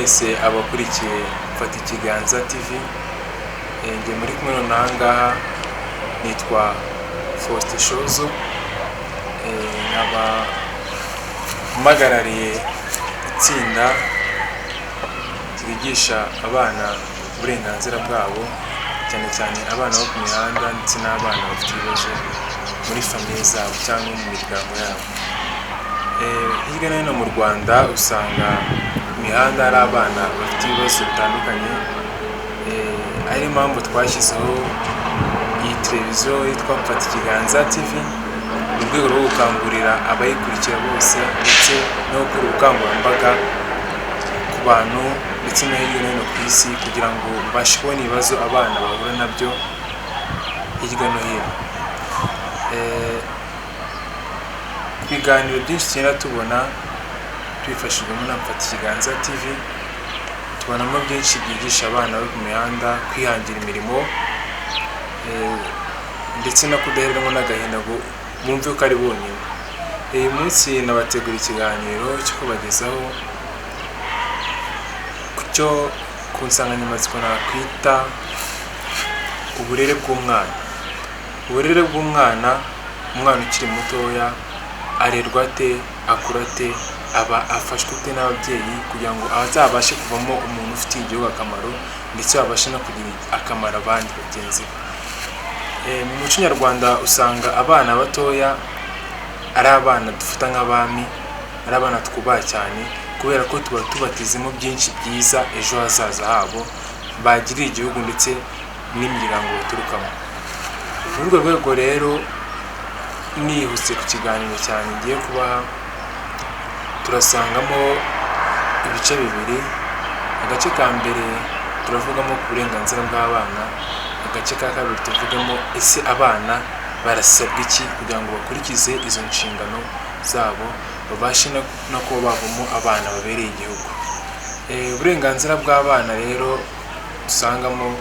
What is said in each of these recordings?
mwese abakurikiye Mfata Ikiganza TV. Nge muri kumwe nangaha nitwa Faustin Shozo, nkaba mpagarariye itsinda ryigisha abana uburenganzira bwabo, cyane cyane abana bo ku mihanda ndetse n'abana bafite ibibazo muri famiye zabo cyangwa mu miryango yabo. Hirya no hino mu Rwanda usanga imihanda hari abana bafite ibibazo bitandukanye, ari mpamvu twashyizeho iyi televiziyo yitwa Mfata Ikiganza TV mu rwego rwo gukangurira abayikurikira bose ndetse no gukora ubukangurambaga ku bantu ndetse no hirya no hino ku isi kugira ngo babashe kubona ibibazo abana bahura nabyo hirya no hino. Ibiganiro byinshi tugenda tubona twifashishijwemo na Mfata Ikiganza TV, tubonamo byinshi byigisha abana bo ku mihanda kwihangira imirimo ndetse no kudaheranwa n'agahinda ngo bumve ko ari bonyine. Uyu munsi nabategura ikiganiro cyo kubagezaho ku nsanganyamatsiko nakwita uburere bw'umwana. Uburere bw'umwana, umwana ukiri mutoya arerwa ate, akura ate, aba afashwe ate n'ababyeyi kugira ngo azabashe kuvamo umuntu ufitiye igihugu akamaro ndetse abashe no kugira akamaro abandi bagenzi be. Mu muco nyarwanda usanga abana batoya ari abana dufata nk'abami, ari abana twubaha cyane kubera ko tuba tubatizemo byinshi byiza ejo hazaza habo bagirira igihugu ndetse n'imiryango baturukamo. Muri urwo rwego rero nihuse ku kiganiro cyane ngiye kubaha, turasangamo ibice bibiri. Agace ka mbere turavugamo ku burenganzira bw'abana, agace ka kabiri tuvugamo ese abana barasabwa iki kugira ngo bakurikize izo nshingano zabo babashe no kuba bavamo abana babereye igihugu. Uburenganzira bw'abana rero usangamo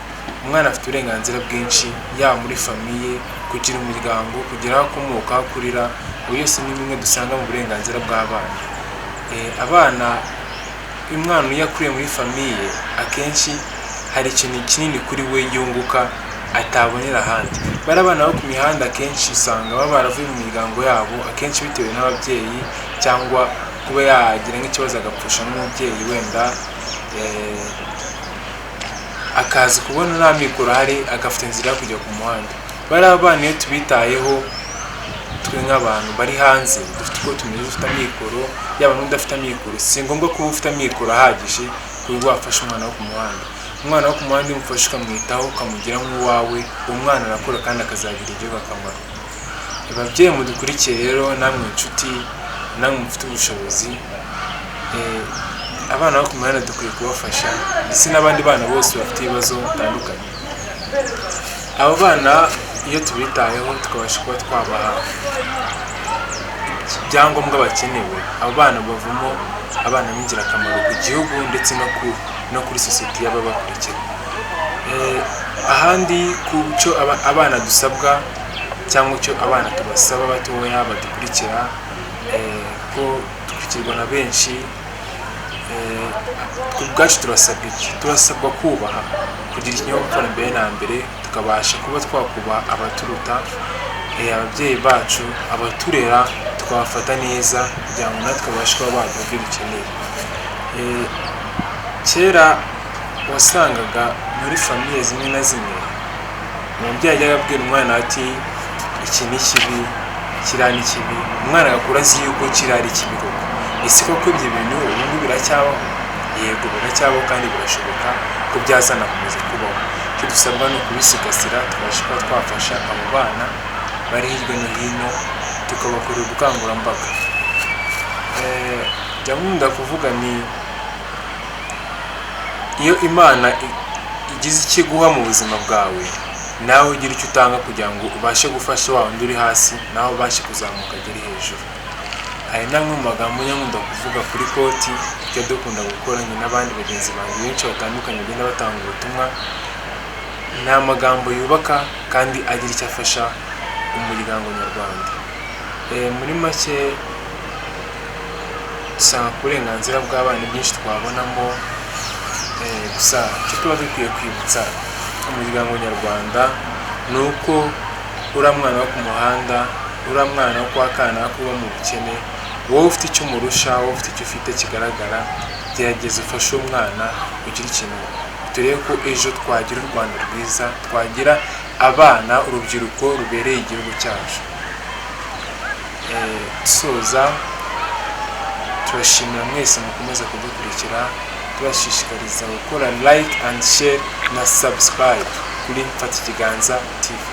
umwana afite uburenganzira bwinshi, yaba muri famiye, kugira umuryango, kugira aho akomoka, aho akurira, byose ni bimwe dusanga mu burenganzira bw'abana. Umwana iyo akuriye muri famiye akenshi hari ikintu kinini kuri we yunguka atabonera ahandi. Bari abana bo ku mihanda akenshi usanga baba baravuye mu miryango yabo, akenshi bitewe n'ababyeyi cyangwa kuba yagira nk'ikibazo agapfusha n'umubyeyi wenda akaza kubona nta mikoro ahari agafite inzira yo kujya ku muhanda. Bari abana iyo tubitayeho twe nk'abantu bari hanze dufite uko tumeze, dufite amikoro, yaba n'udafite amikoro, si ngombwa kuba ufite amikoro ahagije kuko wafasha umwana wo ku muhanda. Umwana wo ku muhanda iyo umufashe ukamwitaho ukamugira nk'uwawe, uwo mwana arakura kandi akazagirira igihugu akamaro. Ababyeyi mudukurikiye rero, namwe inshuti, namwe mufite ubushobozi, abana bo ku mihanda dukwiye kubafasha ndetse n'abandi bana bose bafite ibibazo bitandukanye. Abo bana iyo tubitayeho tukabasha kuba twabaha ibyangombwa bakenewe, abo bana bavamo abana b'ingirakamaro ku gihugu ndetse no kuri sosiyete y'ababakurikira. Ahandi ku cyo abana dusabwa cyangwa icyo abana tubasaba batoya badukurikira, ko dukurikirwa na benshi, ubwacu turasabwa iki? Turasabwa kubaha, kugira ikinyabupfura mbere na mbere, tukabasha kuba twakubaha abaturuta, ababyeyi bacu, abaturera tukabafata neza kugira ngo natwe babashe kuba baduha ibyo dukeneye. Kera wasangaga muri famiye zimwe na zimwe umubyeyi ajyaga abwira umwana ati iki ni kibi, kiriya ni kibi, umwana agakura azi yuko kiriya ari kibi koko. Ese koko ibyo bintu ubu ngubu biracyabaho? Yego biracyabaho kandi birashoboka ko byazanakomeza kubaho. Icyo dusabwa ni ukubisigasira, tukabasha kuba twafasha abo bana bari hirya no hino, tukabakorera ubukangurambaga. Njya nkunda kuvuga ni iyo Imana igize icyo iguha mu buzima bwawe, nawe ugira icyo utanga kugira ngo ubashe gufasha wa wundi uri hasi nawe ubashe kuzamuka agere hejuru. Hari n'amwe mu magambo nkunda kuvuga kuri koti tujya dukunda gukorana n'abandi bagenzi banjye benshi batandukanye bagenda batanga ubutumwa. Ni amagambo yubaka kandi agira icyo afasha umuryango nyarwanda. Muri make dusanga ku burenganzira bw'abana byinshi twabonamo, gusa icyo tuba dukwiye kwibutsa umuryango nyarwanda ni uko uriya mwana wo ku muhanda, uriya mwana wo kwa kanaka uba mu bukene, wowe ufite icyo umurusha, wowe ufite icyo ufite kigaragara, gerageza ufashe umwana ugira ikintu, turebe ko ejo twagira u Rwanda rwiza, twagira abana, urubyiruko rubereye igihugu cyacu. Dusoza turashimira mwese mukomeza kudukurikira, tubashishikariza gukora like and share na subscribe kuri Mfata Ikiganza TV.